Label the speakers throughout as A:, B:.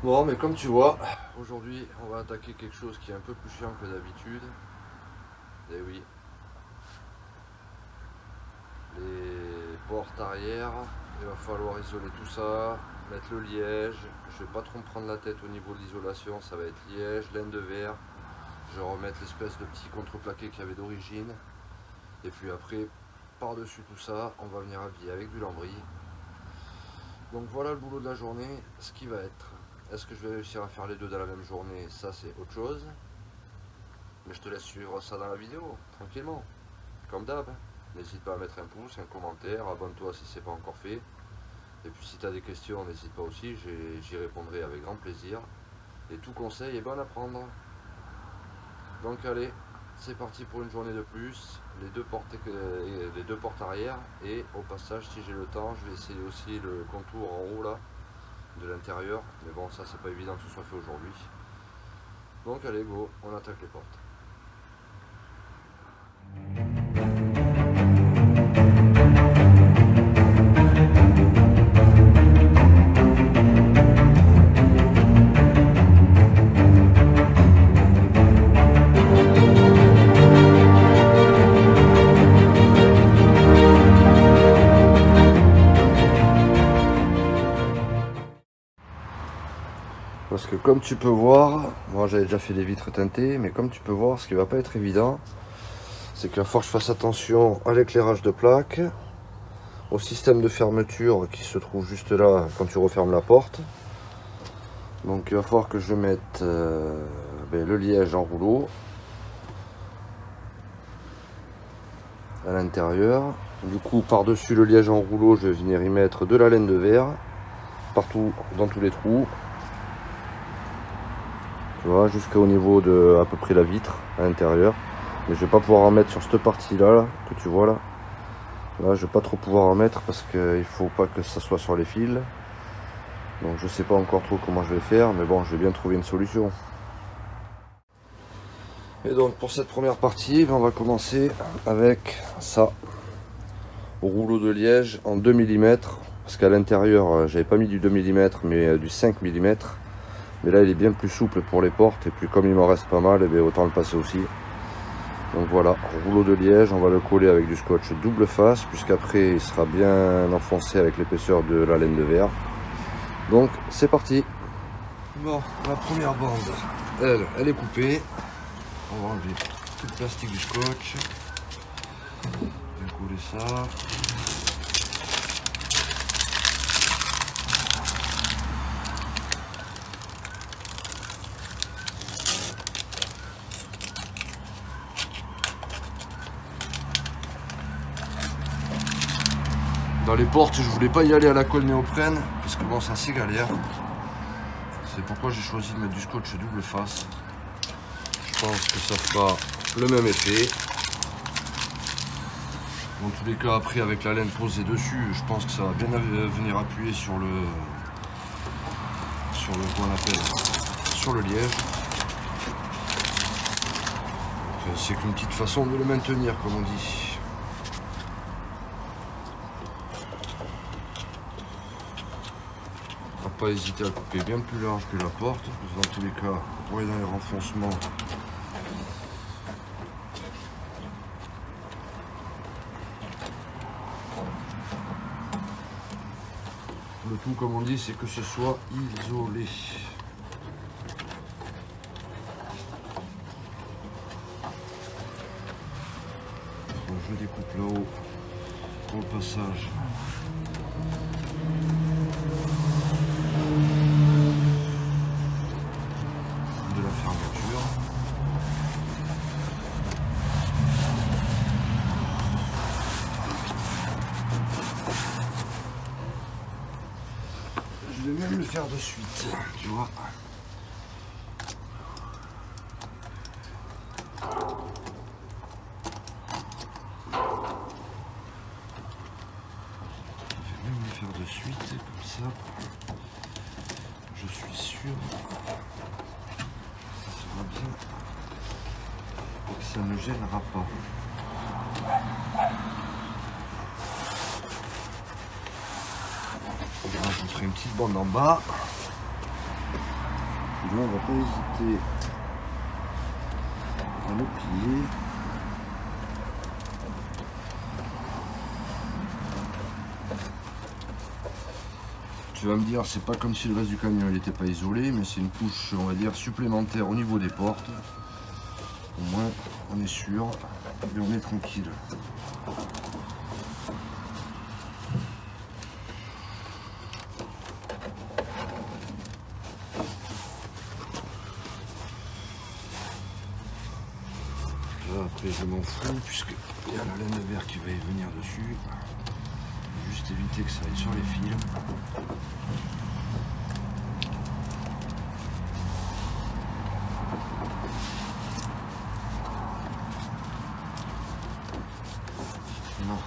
A: Bon, mais comme tu vois, aujourd'hui on va attaquer quelque chose qui est un peu plus chiant que d'habitude. Et oui, les portes arrière, il va falloir isoler tout ça, mettre le liège. Je vais pas trop me prendre la tête au niveau de l'isolation, ça va être liège, laine de verre. Je vais remettre l'espèce de petit contreplaqué qu'il y avait d'origine. Et puis après, par-dessus tout ça, on va venir habiller avec du lambris. Donc voilà le boulot de la journée, ce qui va être. Est-ce que je vais réussir à faire les deux dans la même journée? Ça c'est autre chose. Mais je te laisse suivre ça dans la vidéo, tranquillement. Comme d'hab. N'hésite pas à mettre un pouce, un commentaire, abonne-toi si c'est pas encore fait. Et puis si tu as des questions, n'hésite pas aussi, j'y répondrai avec grand plaisir. Et tout conseil est bon à prendre. Donc allez, c'est parti pour une journée de plus. Les deux portes arrière. Et au passage, si j'ai le temps, je vais essayer aussi le contour en haut là, de l'intérieur. Mais bon, ça c'est pas évident que ce soit fait aujourd'hui. Donc allez, go, on attaque les portes. Parce que comme tu peux voir, moi j'avais déjà fait des vitres teintées, mais comme tu peux voir, ce qui va pas être évident, c'est qu'il va falloir que je fasse attention à l'éclairage de plaque, au système de fermeture qui se trouve juste là quand tu refermes la porte. Donc il va falloir que je mette le liège en rouleau à l'intérieur. Du coup, par-dessus le liège en rouleau, je vais venir y mettre de la laine de verre partout dans tous les trous. Tu vois, jusqu'au niveau de à peu près la vitre à l'intérieur. Mais je vais pas pouvoir en mettre sur cette partie là, que tu vois là. Là, je vais pas trop pouvoir en mettre parce qu'il faut pas que ça soit sur les fils. Donc je sais pas encore trop comment je vais faire, mais bon, je vais bien trouver une solution. Et donc pour cette première partie, on va commencer avec ça. Rouleau de liège en 2 mm. Parce qu'à l'intérieur, j'avais pas mis du 2 mm, mais du 5 mm. Mais là il est bien plus souple pour les portes, et puis comme il m'en reste pas mal, et bien autant le passer aussi. Donc voilà, rouleau de liège, on va le coller avec du scotch double face, puisqu'après il sera bien enfoncé avec l'épaisseur de la laine de verre. Donc c'est parti. Bon, la première bande, elle est coupée. On va enlever tout le plastique du scotch. Je vais coller ça. Dans les portes, je voulais pas y aller à la colle néoprène, parce que bon, c'est assez galère. C'est pourquoi j'ai choisi de mettre du scotch double face. Je pense que ça fera le même effet. Dans tous les cas, après, avec la laine posée dessus, je pense que ça va bien venir appuyer sur le liège. C'est qu'une petite façon de le maintenir, comme on dit. Pas hésiter à couper bien plus large que la porte, parce que dans tous les cas, pour aller dans les renfoncements, le tout, comme on dit, c'est que ce soit isolé. Donc je découpe là-haut au passage. Je vais même le faire de suite, tu vois. Je vais même le faire de suite, comme ça. Je suis sûr que ça sera bien et que ça ne gênera pas. Je rajouterai une petite bande en bas. Puis là, on va pas hésiter à le plier. Tu vas me dire, c'est pas comme si le reste du camion n'était pas isolé, mais c'est une couche, on va dire, supplémentaire au niveau des portes. Au moins, on est sûr et on est tranquille. Là, après, je m'en fous, puisqu'il y a la laine de verre qui va y venir dessus. Juste éviter que ça aille sur les fils. Non.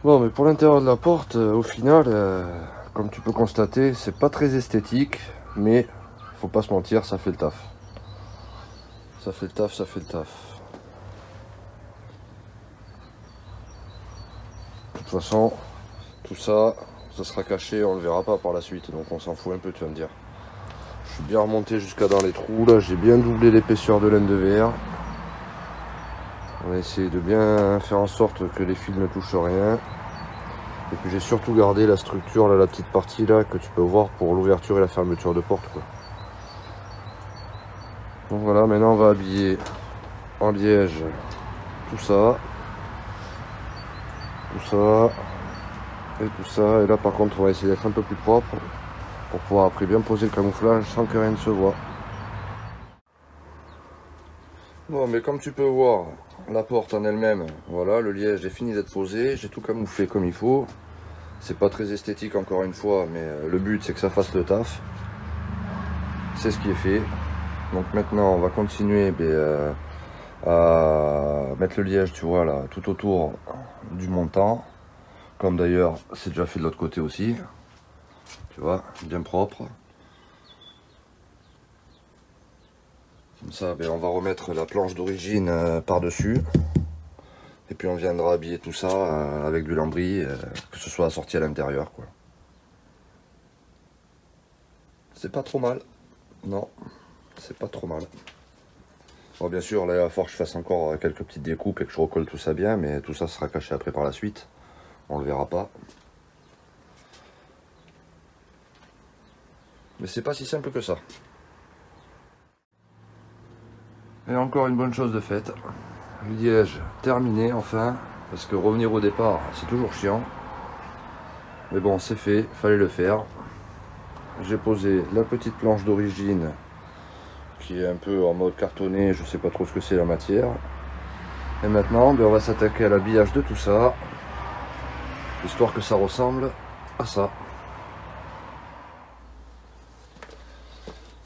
A: Bon, mais pour l'intérieur de la porte, au final, comme tu peux constater, c'est pas très esthétique, mais faut pas se mentir, ça fait le taf. Ça fait le taf, ça fait le taf. De toute façon, tout ça, ça sera caché, on le verra pas par la suite, donc on s'en fout un peu, tu vas me dire. Je suis bien remonté jusqu'à dans les trous, là j'ai bien doublé l'épaisseur de laine de verre. On va essayer de bien faire en sorte que les fils ne touchent rien. Et puis j'ai surtout gardé la structure, là, la petite partie là que tu peux voir pour l'ouverture et la fermeture de porte, quoi. Donc voilà, maintenant on va habiller en liège tout ça. Tout ça. Et tout ça. Et là par contre on va essayer d'être un peu plus propre pour pouvoir après bien poser le camouflage sans que rien ne se voit. Bon, mais comme tu peux voir, la porte en elle-même, voilà, le liège est fini d'être posé, j'ai tout camouflé comme il faut. C'est pas très esthétique encore une fois, mais le but c'est que ça fasse le taf. C'est ce qui est fait. Donc maintenant on va continuer à mettre le liège, tu vois, là, tout autour du montant. Comme d'ailleurs c'est déjà fait de l'autre côté aussi. Tu vois, bien propre. Comme ça, on va remettre la planche d'origine par-dessus. Et puis on viendra habiller tout ça avec du lambris, que ce soit assorti à l'intérieur, quoi. C'est pas trop mal. Non, c'est pas trop mal. Bon, bien sûr, là, il va falloir que je fasse encore quelques petites découpes et que je recolle tout ça bien, mais tout ça sera caché après par la suite. On le verra pas. Mais c'est pas si simple que ça. Et encore une bonne chose de faite. Le liège terminé enfin, parce que revenir au départ c'est toujours chiant. Mais bon, c'est fait, fallait le faire. J'ai posé la petite planche d'origine qui est un peu en mode cartonné, je sais pas trop ce que c'est la matière. Et maintenant, on va s'attaquer à l'habillage de tout ça, histoire que ça ressemble à ça.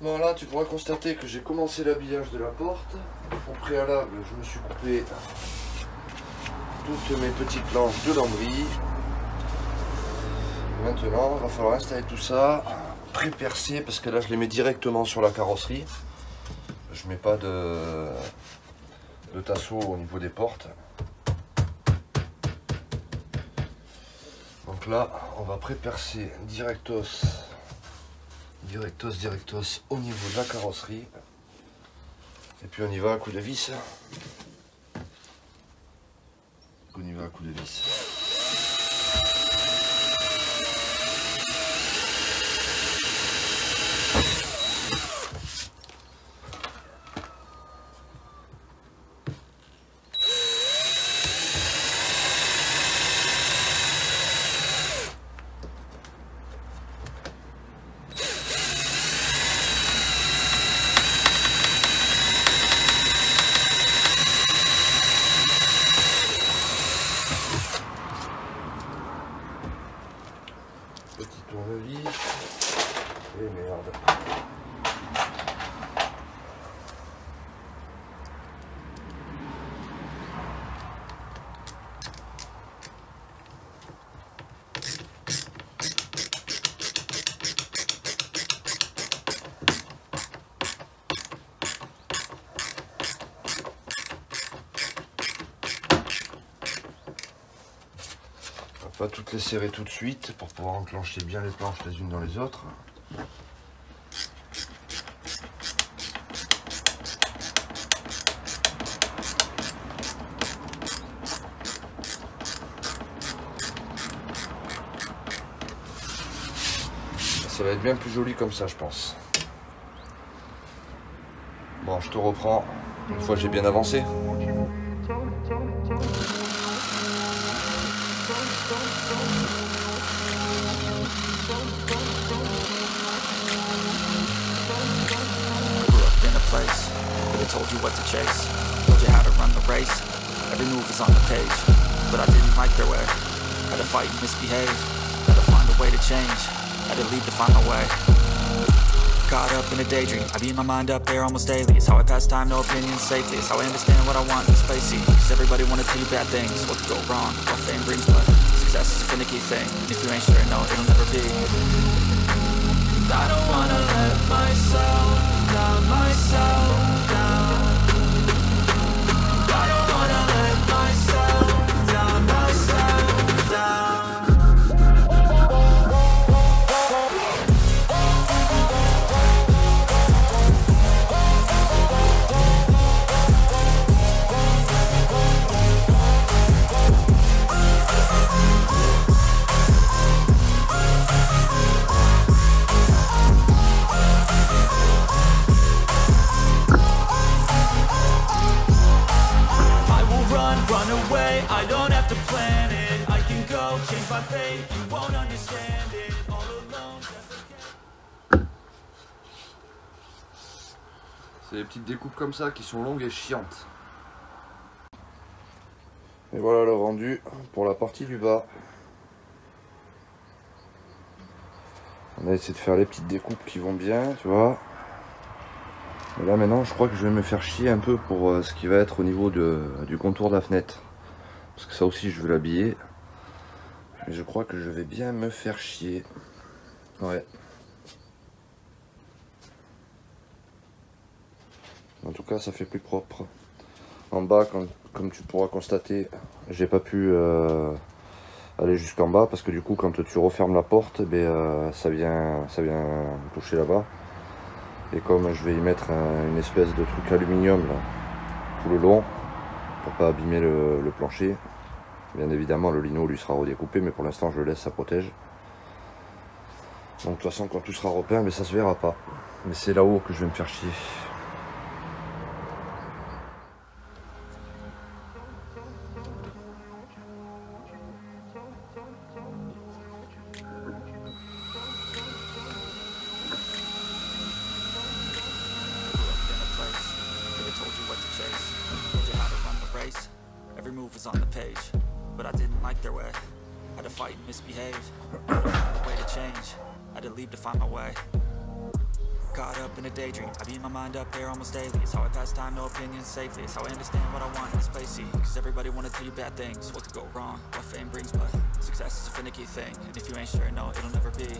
A: Bon, là tu pourras constater que j'ai commencé l'habillage de la porte. Au préalable, je me suis coupé toutes mes petites planches de lambris. Maintenant, il va falloir installer tout ça, pré-percer, parce que là je les mets directement sur la carrosserie. Je mets pas de tasseau au niveau des portes. Donc là, on va pré-percer directos au niveau de la carrosserie. Et puis on y va à coup de vis. On y va à coup de vis. Petit tournevis. Et merde. Pas toutes les serrer tout de suite pour pouvoir enclencher bien les planches les unes dans les autres. Ça va être bien plus joli comme ça, je pense. Bon, je te reprends une fois que j'ai bien avancé.
B: Told you what to chase, told you how to run the race. Every move is on the page, but I didn't like their way. Had to fight and misbehave, had to find a way to change, had to leave to find my way. Caught up in a daydream, I beat my mind up there almost daily. It's how I pass time, no opinions safely. It's how I understand what I want in this place. See, cause everybody wanna tell you bad things. What could go wrong, what fame brings, but success is a finicky thing. And if you ain't sure, no, it'll never be. I don't wanna let myself down, myself down. I don't wanna let myself down, myself down. Run away, I don't have to plan it. I can go change my fate, you won't understand it. All alone, that's okay.
A: C'est des petites découpes comme ça qui sont longues et chiantes. Et voilà le rendu pour la partie du bas. On a essayé de faire les petites découpes qui vont bien, tu vois. Et là maintenant je crois que je vais me faire chier un peu pour ce qui va être au niveau du contour de la fenêtre. Parce que ça aussi je veux l'habiller. Mais je crois que je vais bien me faire chier. Ouais. En tout cas ça fait plus propre. En bas, comme tu pourras constater, j'ai pas pu aller jusqu'en bas. Parce que du coup quand tu refermes la porte, ça vient toucher là-bas. Et comme je vais y mettre une espèce de truc aluminium là, tout le long, pour pas abîmer le plancher, bien évidemment le lino lui sera redécoupé, mais pour l'instant je le laisse, ça protège. Donc de toute façon quand tout sera repeint, mais ça se verra pas. Mais c'est là-haut que je vais me faire chier.
B: Every move was on the page, but I didn't like their way. Had to fight and misbehave, had to find a way to change, had to leave to find my way. Caught up in a daydream, I beat my mind up there almost daily. It's how I pass time, no opinions safely. It's how I understand what I want in this place. See, cause everybody wanna tell you bad things. What could go wrong, what fame brings, but success is a finicky thing. And if you ain't sure, no, it'll never be.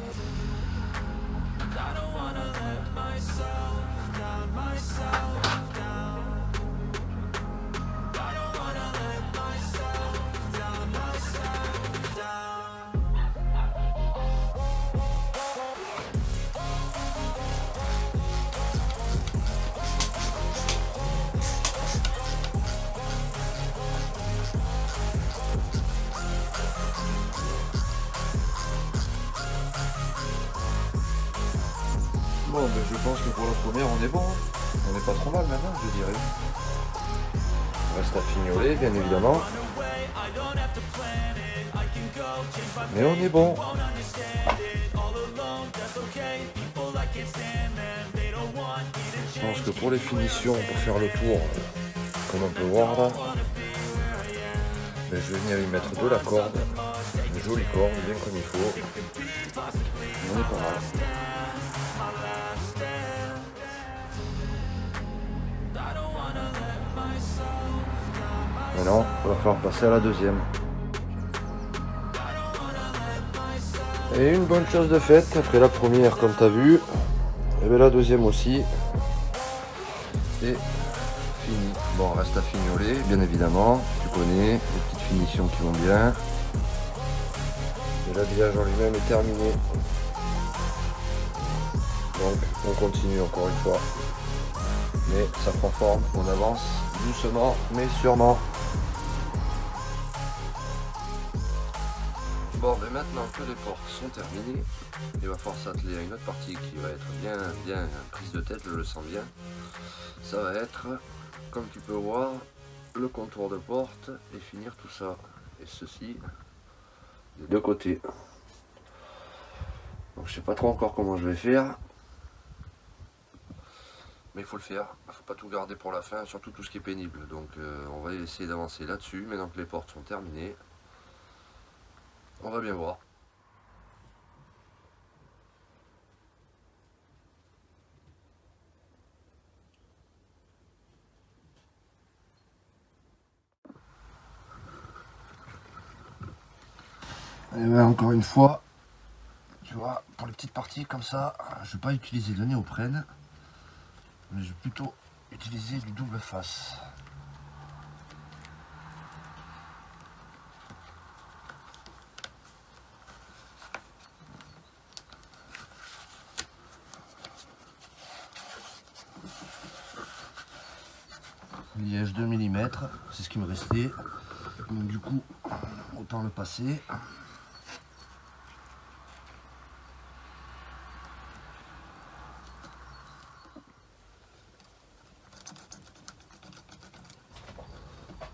B: I don't wanna let myself down, myself down.
A: Bon, ben, je pense que pour la première on est bon, hein. On n'est pas trop mal maintenant, je dirais. On reste à fignoler bien évidemment. Mais on est bon. Je pense que pour les finitions, pour faire le tour, comme on peut voir là, ben, je vais venir y mettre de la corde, une jolie corde, bien comme il faut. On est pas mal. Maintenant, il va falloir passer à la deuxième. Et une bonne chose de faite, après la première comme tu as vu, et bien la deuxième aussi. Et fini. Bon, reste à fignoler, bien évidemment, tu connais, les petites finitions qui vont bien. Et l'habillage en lui-même est terminé. Donc on continue encore une fois. Mais ça prend forme, on avance doucement mais sûrement. Bon, mais maintenant que les portes sont terminées, il va falloir s'atteler à une autre partie qui va être bien prise de tête, je le sens bien. Ça va être, comme tu peux voir, le contour de porte et finir tout ça. Et ceci des deux côtés. Donc je sais pas trop encore comment je vais faire. Mais il faut le faire, il ne faut pas tout garder pour la fin, surtout tout ce qui est pénible. Donc on va essayer d'avancer là-dessus, maintenant que les portes sont terminées. On va bien voir. Et bien encore une fois, tu vois, pour les petites parties comme ça, je ne vais pas utiliser de néoprène, mais je vais plutôt utiliser du double face. Liège 2 mm, c'est ce qui me restait, donc du coup autant le passer.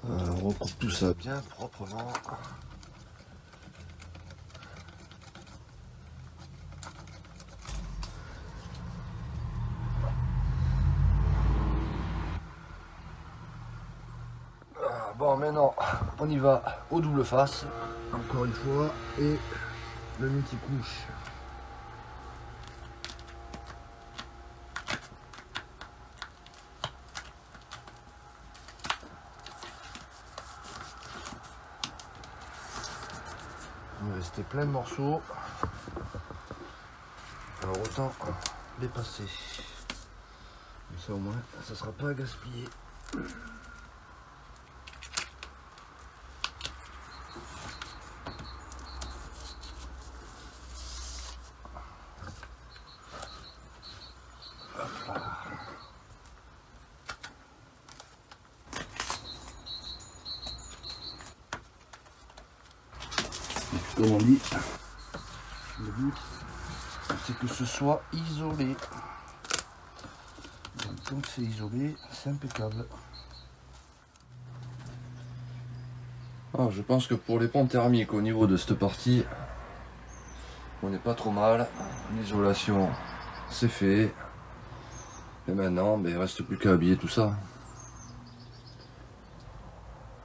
A: On recoupe tout ça bien proprement. Bon, maintenant on y va au double face, encore une fois, et le multi-couche. Il me restait plein de morceaux, alors autant les passer. Comme ça au moins, ça ne sera pas gaspillé. Comme on dit, le but c'est que ce soit isolé. Donc tant que c'est isolé, c'est impeccable. Alors, je pense que pour les ponts thermiques au niveau de cette partie, on n'est pas trop mal. L'isolation c'est fait. Et maintenant, il ne reste plus qu'à habiller tout ça.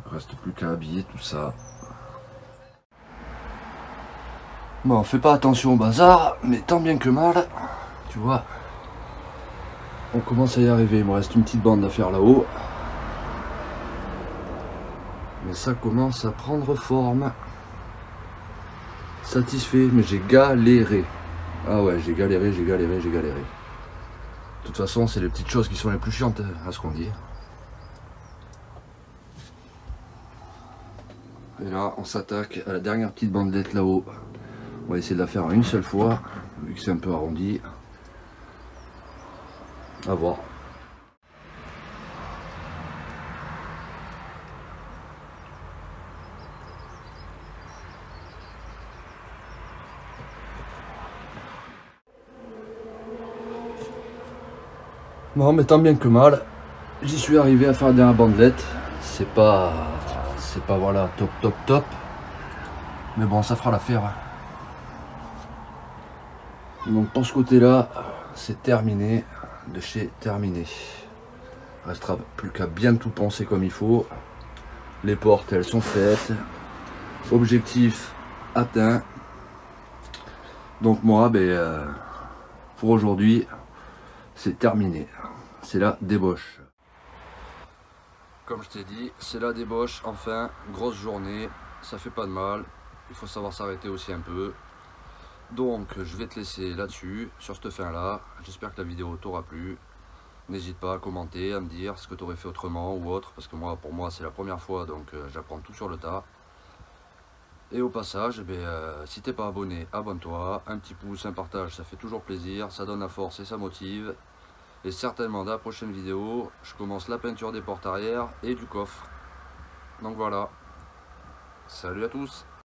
A: Il ne reste plus qu'à habiller tout ça. Bon, on fait pas attention au bazar, mais tant bien que mal, tu vois, on commence à y arriver. Il me reste une petite bande à faire là-haut. Mais ça commence à prendre forme. Satisfait, mais j'ai galéré. Ah ouais, j'ai galéré. De toute façon, c'est les petites choses qui sont les plus chiantes, à ce qu'on dit. Et là, on s'attaque à la dernière petite bandelette là-haut. On va essayer de la faire en une seule fois, vu que c'est un peu arrondi. À voir. Bon, mais tant bien que mal, j'y suis arrivé à faire la dernière bandelette. C'est pas voilà top. Mais bon, ça fera l'affaire. Donc pour ce côté-là, c'est terminé, de chez terminé. Il ne restera plus qu'à bien tout penser comme il faut. Les portes, elles sont faites. Objectif atteint. Donc moi, pour aujourd'hui, c'est terminé. C'est la débauche. Comme je t'ai dit, c'est la débauche. Enfin, grosse journée. Ça fait pas de mal. Il faut savoir s'arrêter aussi un peu. Donc je vais te laisser là-dessus, sur cette fin là. J'espère que la vidéo t'aura plu. N'hésite pas à commenter, à me dire ce que tu aurais fait autrement ou autre, parce que pour moi c'est la première fois, donc j'apprends tout sur le tas. Et au passage, si t'es pas abonné, abonne-toi. Un petit pouce, un partage, ça fait toujours plaisir, ça donne la force et ça motive. Et certainement dans la prochaine vidéo, je commence la peinture des portes arrière et du coffre. Donc voilà, salut à tous.